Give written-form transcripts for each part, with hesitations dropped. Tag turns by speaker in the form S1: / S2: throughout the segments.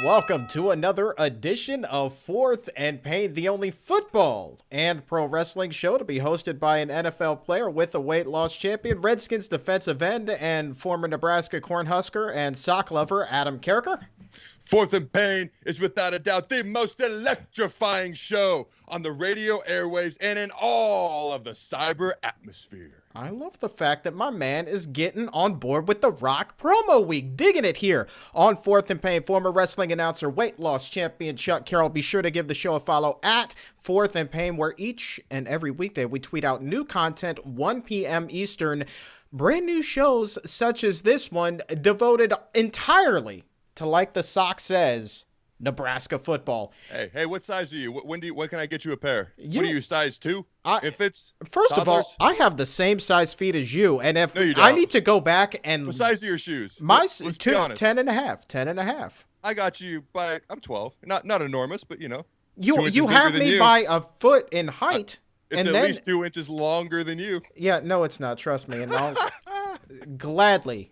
S1: Welcome to another edition of Fourth and Pain, the only football and pro wrestling show to be hosted by an NFL player with a weight loss champion, Redskins defensive end and former Nebraska Cornhusker and sock lover, Adam Carriker.
S2: Fourth and Pain is without a doubt the most electrifying show on the radio airwaves and in all of the cyber atmosphere.
S1: I love the fact that my man is getting on board with the Rock promo week. Digging it here on Fourth and Pain. Former wrestling announcer, weight loss champion Chuck Carroll. Be sure to give the show a follow at Fourth and Pain, where each and every weekday we tweet out new content, 1 p.m. Eastern. Brand new shows such as this one devoted entirely to, like the sock says, Nebraska football.
S2: Hey, what size are you? When can I get you a pair? What are you, size 2? Infants?
S1: First
S2: toddlers?
S1: of all, I have the same size feet as you, and if
S2: No, you don't.
S1: I need to go back and
S2: What size are your shoes?
S1: my
S2: Let's be honest.
S1: 10 and a half. 10 and a half.
S2: I got you by I'm 12. Not enormous, but 2 inches
S1: You
S2: bigger
S1: have
S2: than
S1: me
S2: you.
S1: by a foot in height.
S2: It's
S1: and
S2: at
S1: then,
S2: least 2 inches longer than you.
S1: Yeah, no, it's not. Trust me. And I'll gladly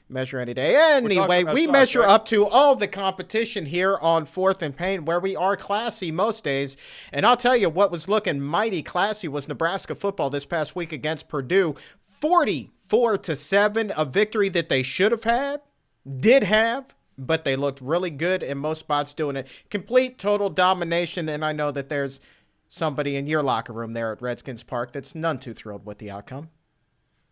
S1: measure any day. Anyway, we
S2: socks,
S1: measure
S2: right?
S1: up to all the competition here on Fourth and Pain, where we are classy most days. And I'll tell you what was looking mighty classy was Nebraska football this past week against Purdue. 44-7, a victory that they should have had, did have, but they looked really good in most spots doing it. Complete, total domination, and I know that there's somebody in your locker room there at Redskins Park that's none too thrilled with the outcome.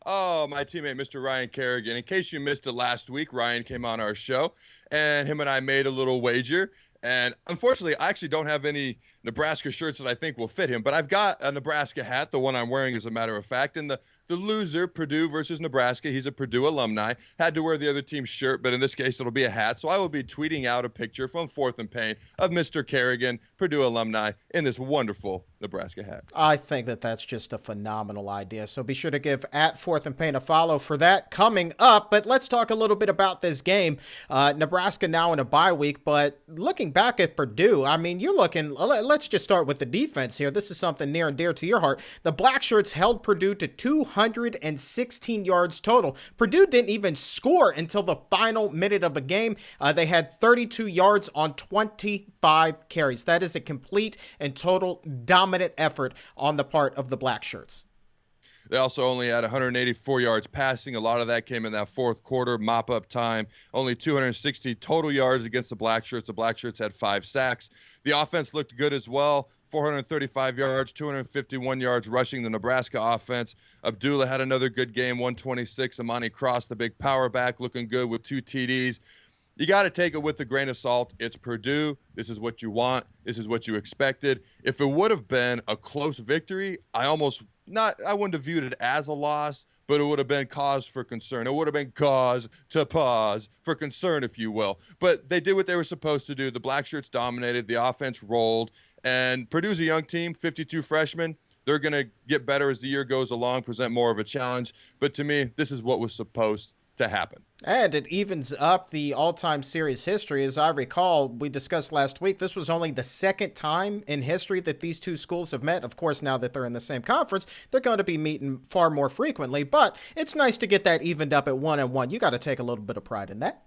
S2: Oh, my teammate, Mr. Ryan Kerrigan. In case you missed it last week, Ryan came on our show, and him and I made a little wager. And unfortunately, I actually don't have any Nebraska shirts that I think will fit him, but I've got a Nebraska hat, the one I'm wearing as a matter of fact, and the loser, Purdue versus Nebraska, he's a Purdue alumni, had to wear the other team's shirt, but in this case, it'll be a hat. So I will be tweeting out a picture from Fourth and Pain of Mr. Kerrigan, Purdue alumni, in this wonderful Nebraska hat.
S1: I think that that's just a phenomenal idea. So be sure to give at Fourth and Pain a follow for that coming up. But let's talk a little bit about this game. Nebraska now in a bye week, but looking back at Purdue, I mean, you're looking, let's just start with the defense here. This is something near and dear to your heart. The Black Shirts held Purdue to 216 yards total. Purdue didn't even score until the final minute of a game. They had 32 yards on 25 carries. That is a complete and total dominant effort on the part of the Black Shirts.
S2: They also only had 184 yards passing. A lot of that came in that fourth quarter, mop-up time. Only 260 total yards against the Black Shirts. The Black Shirts had 5 sacks. The offense looked good as well. 435 yards, 251 yards rushing the Nebraska offense. Abdullah had another good game, 126. Amani Cross, the big power back, looking good with 2 TDs. You got to take it with a grain of salt. It's Purdue. This is what you want. This is what you expected. If it would have been a close victory, I wouldn't have viewed it as a loss, but it would have been cause for concern. It would have been cause to pause for concern, if you will. But they did what they were supposed to do. The Black Shirts dominated. The offense rolled. And Purdue's a young team, 52 freshmen. They're going to get better as the year goes along, present more of a challenge. But to me, this is what was supposed to happen.
S1: And it evens up the all-time series history. As I recall, we discussed last week, this was only the second time in history that these two schools have met. Of course, now that they're in the same conference, they're going to be meeting far more frequently. But it's nice to get that evened up at 1-1. You got to take a little bit of pride in that.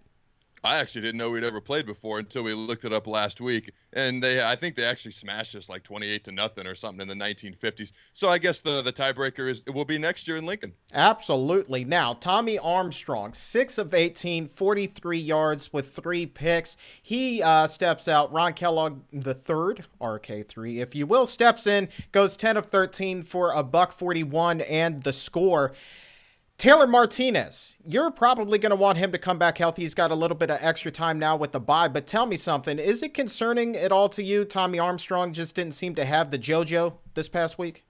S2: I actually didn't know we'd ever played before until we looked it up last week. And I think they actually smashed us like 28-0 or something in the 1950s. So I guess the tiebreaker it will be next year in Lincoln.
S1: Absolutely. Now, Tommy Armstrong, 6 of 18, 43 yards with 3 picks. He steps out. Ron Kellogg the third, RK3, if you will, steps in, goes 10 of 13 for a $141 and the score. Taylor Martinez, you're probably going to want him to come back healthy. He's got a little bit of extra time now with the bye, but tell me something. Is it concerning at all to you? Tommy Armstrong just didn't seem to have the JoJo this past week?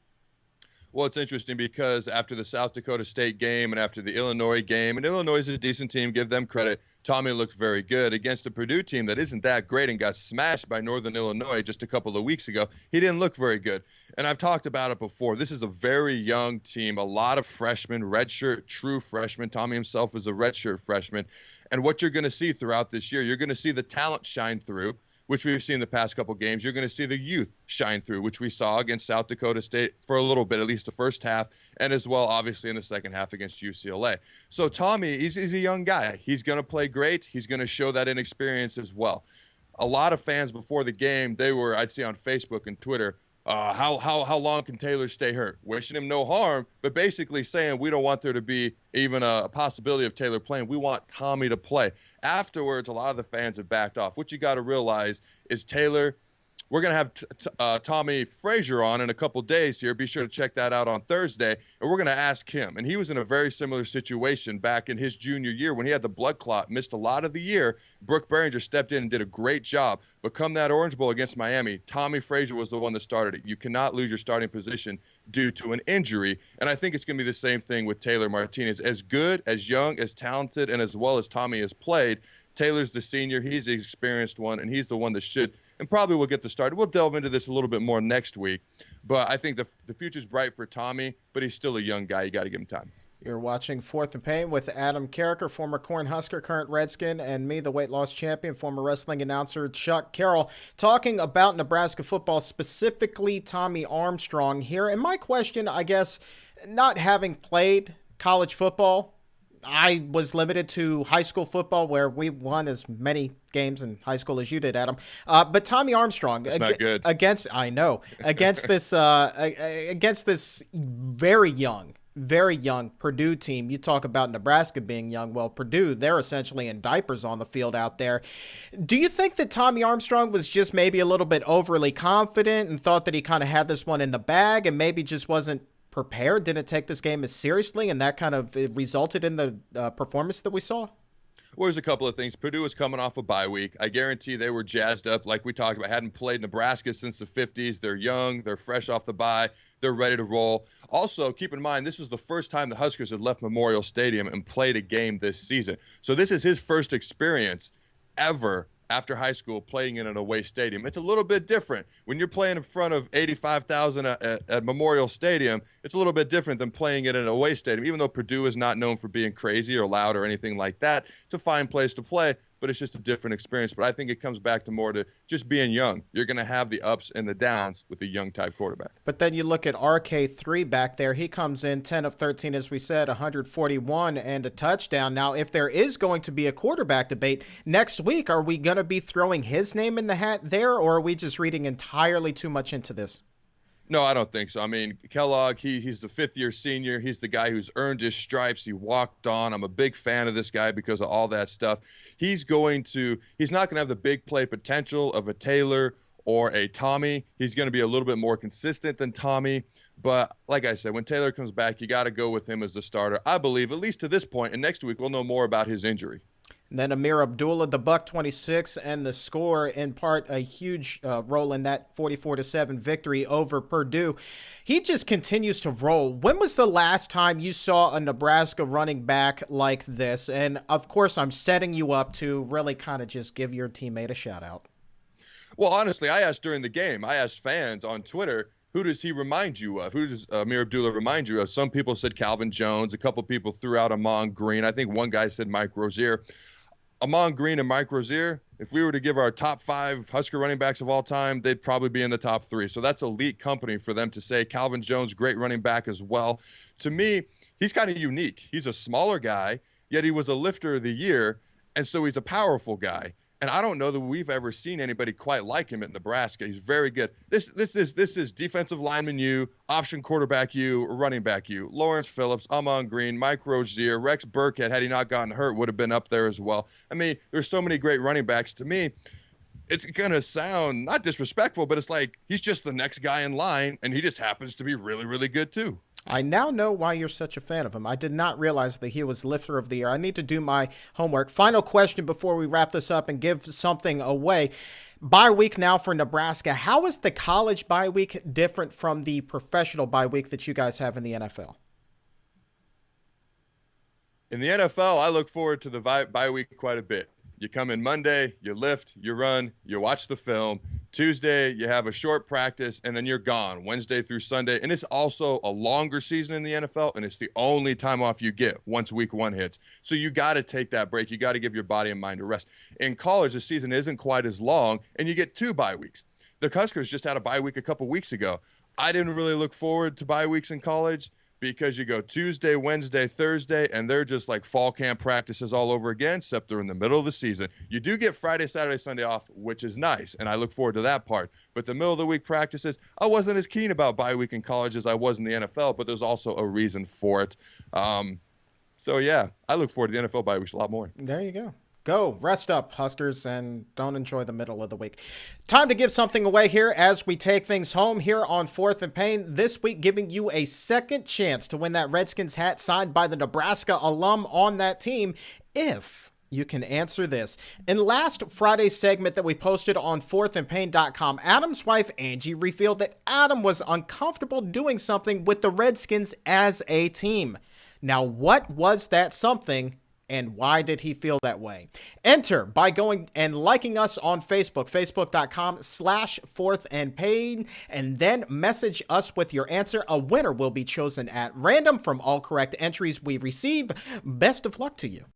S2: Well, it's interesting because after the South Dakota State game and after the Illinois game, and Illinois is a decent team, give them credit, Tommy looked very good against a Purdue team that isn't that great and got smashed by Northern Illinois just a couple of weeks ago. He didn't look very good. And I've talked about it before. This is a very young team, a lot of freshmen, redshirt, true freshmen. Tommy himself is a redshirt freshman. And what you're going to see throughout this year, you're going to see the talent shine through, which we've seen the past couple games. You're going to see the youth shine through, which we saw against South Dakota State for a little bit, at least the first half, and as well, obviously, in the second half against UCLA. So Tommy, he's a young guy. He's going to play great. He's going to show that inexperience as well. A lot of fans before the game, I'd see on Facebook and Twitter, how long can Taylor stay hurt? Wishing him no harm, but basically saying we don't want there to be even a possibility of Taylor playing. We want Tommy to play. Afterwards, a lot of the fans have backed off. What you got to realize is Taylor, we're going to have Tommy Frazier on in a couple days here. Be sure to check that out on Thursday. And we're going to ask him. And he was in a very similar situation back in his junior year when he had the blood clot, missed a lot of the year. Brooke Behringer stepped in and did a great job. But come that Orange Bowl against Miami, Tommy Frazier was the one that started it. You cannot lose your starting position due to an injury. And I think it's going to be the same thing with Taylor Martinez. As good, as young, as talented, and as well as Tommy has played, Taylor's the senior. He's the experienced one, and he's the one that should and probably will get the start. We'll delve into this a little bit more next week. But I think the future's bright for Tommy, but he's still a young guy. You got to give him time.
S1: You're watching Fourth and Pain with Adam Carriker, former Cornhusker, current Redskin, and me, the weight loss champion, former wrestling announcer Chuck Carroll, talking about Nebraska football, specifically Tommy Armstrong here. And my question, I guess, not having played college football, I was limited to high school football, where we won as many games in high school as you did, Adam. But Tommy Armstrong,
S2: that's not good.
S1: against this very young Purdue team. You talk about Nebraska being young. Well, Purdue, they're essentially in diapers on the field out there. Do you think that Tommy Armstrong was just maybe a little bit overly confident and thought that he kind of had this one in the bag and maybe just wasn't prepared, didn't take this game as seriously, and that kind of resulted in the performance that we saw?
S2: Well, there's a couple of things. Purdue was coming off a bye week. I guarantee they were jazzed up, like we talked about. Hadn't played Nebraska since the 50s. They're young. They're fresh off the bye. They're ready to roll. Also, keep in mind, this was the first time the Huskers had left Memorial Stadium and played a game this season. So this is his first experience ever after high school playing in an away stadium. It's a little bit different. When you're playing in front of 85,000 at Memorial Stadium, it's a little bit different than playing in an away stadium. Even though Purdue is not known for being crazy or loud or anything like that, it's a fine place to play, but it's just a different experience. But I think it comes back to more to just being young. You're going to have the ups and the downs with a young type quarterback.
S1: But then you look at RK3 back there. He comes in 10 of 13, as we said, 141 and a touchdown. Now, if there is going to be a quarterback debate next week, are we going to be throwing his name in the hat there, or are we just reading entirely too much into this?
S2: No, I don't think so. I mean, Kellogg, he's the fifth-year senior. He's the guy who's earned his stripes. He walked on. I'm a big fan of this guy because of all that stuff. He's not going to have the big play potential of a Taylor or a Tommy. He's going to be a little bit more consistent than Tommy. But like I said, when Taylor comes back, you got to go with him as the starter, I believe, at least to this point. And next week, we'll know more about his injury.
S1: And then Amir Abdullah, the buck 26, and the score, in part a huge role in that 44-7 victory over Purdue. He just continues to roll. When was the last time you saw a Nebraska running back like this? And of course, I'm setting you up to really kind of just give your teammate a shout out.
S2: Well, honestly, I asked during the game, I asked fans on Twitter, who does he remind you of? Who does Amir Abdullah remind you of? Some people said Calvin Jones. A couple people threw out Amon Green. I think one guy said Mike Rozier. Amon Green and Mike Rozier, if we were to give our top 5 Husker running backs of all time, they'd probably be in the top 3. So that's elite company for them to say. Calvin Jones, great running back as well. To me, he's kind of unique. He's a smaller guy, yet he was a lifter of the year, and so he's a powerful guy. And I don't know that we've ever seen anybody quite like him at Nebraska. He's very good. This is defensive lineman U, option quarterback U, running back U. Lawrence Phillips, Amon Green, Mike Rozier, Rex Burkhead, had he not gotten hurt, would have been up there as well. I mean, there's so many great running backs. To me, it's going to sound not disrespectful, but it's like he's just the next guy in line, and he just happens to be really, really good too.
S1: I now know why you're such a fan of him. I did not realize that he was lifter of the year. I need to do my homework. Final question before we wrap this up and give something away. Bye week now for Nebraska. How is the college bye week different from the professional bye week that you guys have in the NFL?
S2: In the NFL, I look forward to the bye week quite a bit. You come in Monday, you lift, you run, you watch the film, Tuesday, you have a short practice, and then you're gone Wednesday through Sunday. And it's also a longer season in the NFL, and it's the only time off you get once week 1 hits. So you got to take that break. You got to give your body and mind a rest. In college, the season isn't quite as long, and you get 2 bye weeks. The Huskers just had a bye week a couple weeks ago. I didn't really look forward to bye weeks in college because you go Tuesday, Wednesday, Thursday, and they're just like fall camp practices all over again, except they're in the middle of the season. You do get Friday, Saturday, Sunday off, which is nice, and I look forward to that part. But the middle of the week practices, I wasn't as keen about bye week in college as I was in the NFL, but there's also a reason for it. So, yeah, I look forward to the NFL bye weeks a lot more.
S1: There you go. Go, rest up, Huskers, and don't enjoy the middle of the week. Time to give something away here as we take things home here on 4th and Pain. This week, giving you a second chance to win that Redskins hat signed by the Nebraska alum on that team if you can answer this. In last Friday's segment that we posted on 4thandpain.com, Adam's wife, Angie, revealed that Adam was uncomfortable doing something with the Redskins as a team. Now, what was that something? And why did he feel that way? Enter by going and liking us on Facebook, facebook.com/4thandpain, and then message us with your answer. A winner will be chosen at random from all correct entries we receive. Best of luck to you.